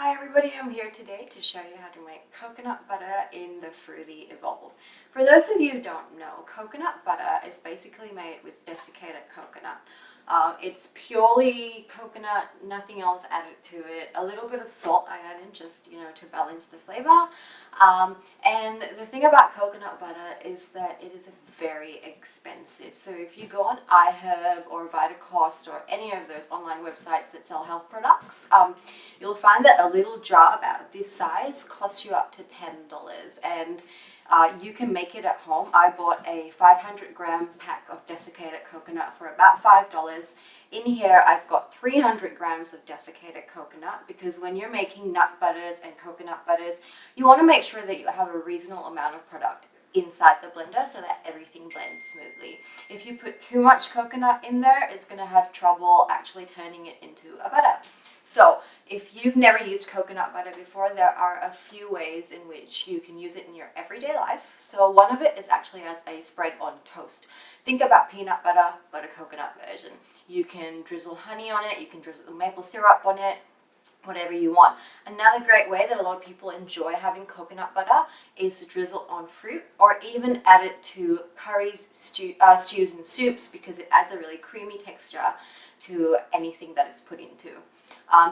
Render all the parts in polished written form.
Hi everybody, I'm here today to show you how to make coconut butter in the Fruity Evolve. For those of you who don't know, coconut butter is basically made with desiccated coconut. It's purely coconut, nothing else added to it. A little bit of salt I add in just, to balance the flavor. And the thing about coconut butter is that it is very expensive. So if you go on iHerb or Vitacost or any of those online websites that sell health products, you'll find that a little jar about this size costs you up to $10. And you can make it at home. I bought a 500-gram pack of desiccated coconut for about $5. In here, I've got 300 grams of desiccated coconut because when you're making nut butters and coconut butters, you want to make sure that you have a reasonable amount of product inside the blender so that everything blends smoothly. If you put too much coconut in there, it's going to have trouble actually turning it into a butter. So if you've never used coconut butter before, there are a few ways in which you can use it in your everyday life. So one of it is actually as a spread on toast. Think about peanut butter, but a coconut version. You can drizzle honey on it, you can drizzle maple syrup on it, whatever you want. Another great way that a lot of people enjoy having coconut butter is to drizzle on fruit or even add it to curries, stews and soups because it adds a really creamy texture to anything that it's put into.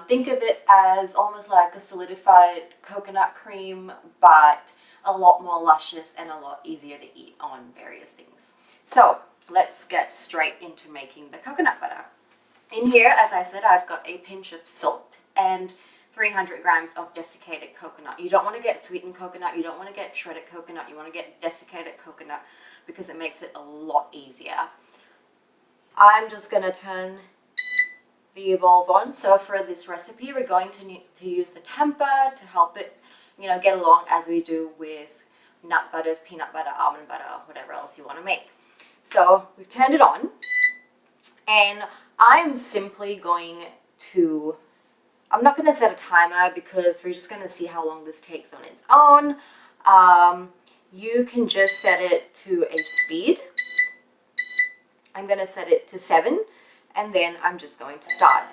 Think of it as almost like a solidified coconut cream, but a lot more luscious and a lot easier to eat on various things. So let's get straight into making the coconut butter. In here, as I said, I've got a pinch of salt and 300 grams of desiccated coconut. You don't want to get sweetened coconut, you don't want to get shredded coconut, you want to get desiccated coconut because it makes it a lot easier. I'm just going to turn the Evolve on. So for this recipe, we're going to use the temper to help it, get along as we do with nut butters, peanut butter, almond butter, whatever else you want to make. So we've turned it on, and I'm simply going to, I'm not going to set a timer because we're just going to see how long this takes on its own. You can just set it to a speed. I'm going to set it to 7. And then I'm just going to start.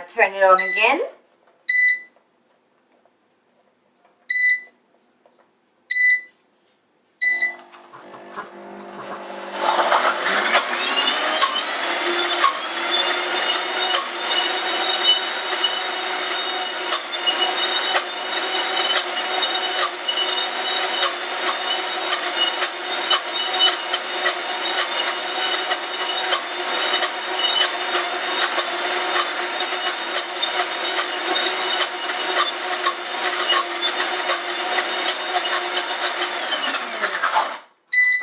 Turn it on again.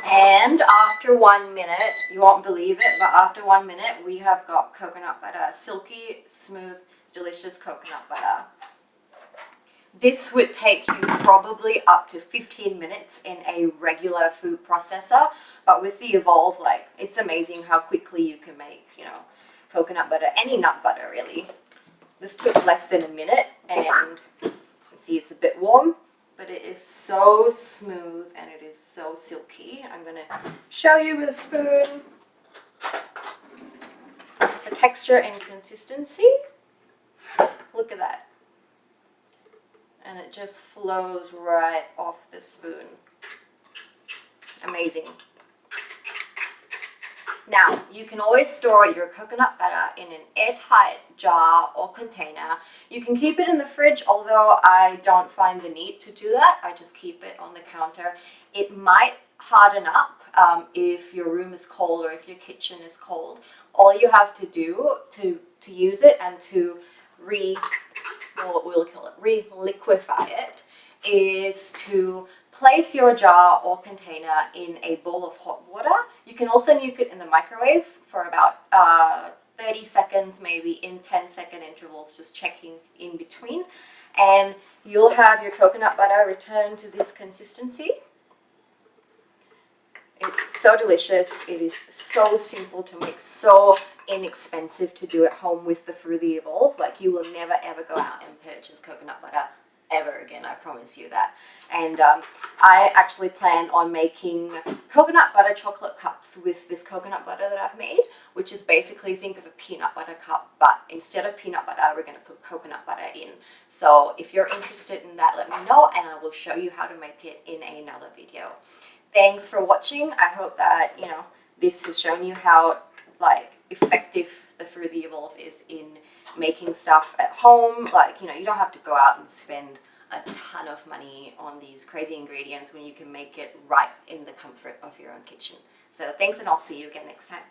And after 1 minute, you won't believe it, but after 1 minute, we have got coconut butter. Silky, smooth, delicious coconut butter. This would take you probably up to 15 minutes in a regular food processor, but with the Evolve, it's amazing how quickly you can make, coconut butter, any nut butter really. This took less than a minute, and you can see it's a bit warm, but it is so smooth and it is so silky. I'm going to show you with a spoon the texture and consistency. Look at that. And it just flows right off the spoon. Amazing. Now, you can always store your coconut butter in an airtight jar or container. You can keep it in the fridge, although I don't find the need to do that. I just keep it on the counter. It might harden up if your room is cold or if your kitchen is cold. All you have to do to use it and to re-liquefy it is to place your jar or container in a bowl of hot water. You can also nuke it in the microwave for about 30 seconds, maybe in 10-second intervals, just checking in between. And you'll have your coconut butter return to this consistency. It's so delicious. It is so simple to make, so inexpensive to do at home with the Fruity Evolve. Like, you will never ever go out and purchase coconut butter ever again, I promise you that. And I actually plan on making coconut butter chocolate cups with this coconut butter that I've made, which is basically, think of a peanut butter cup, but instead of peanut butter, we're going to put coconut butter in. So if you're interested in that, let me know, and I will show you how to make it in another video. Thanks for watching. I hope that, you know, this has shown you how, like, effective the Fruity Evolve is in making stuff at home. Like, you know, you don't have to go out and spend a ton of money on these crazy ingredients when you can make it right in the comfort of your own kitchen. So thanks, and I'll see you again next time.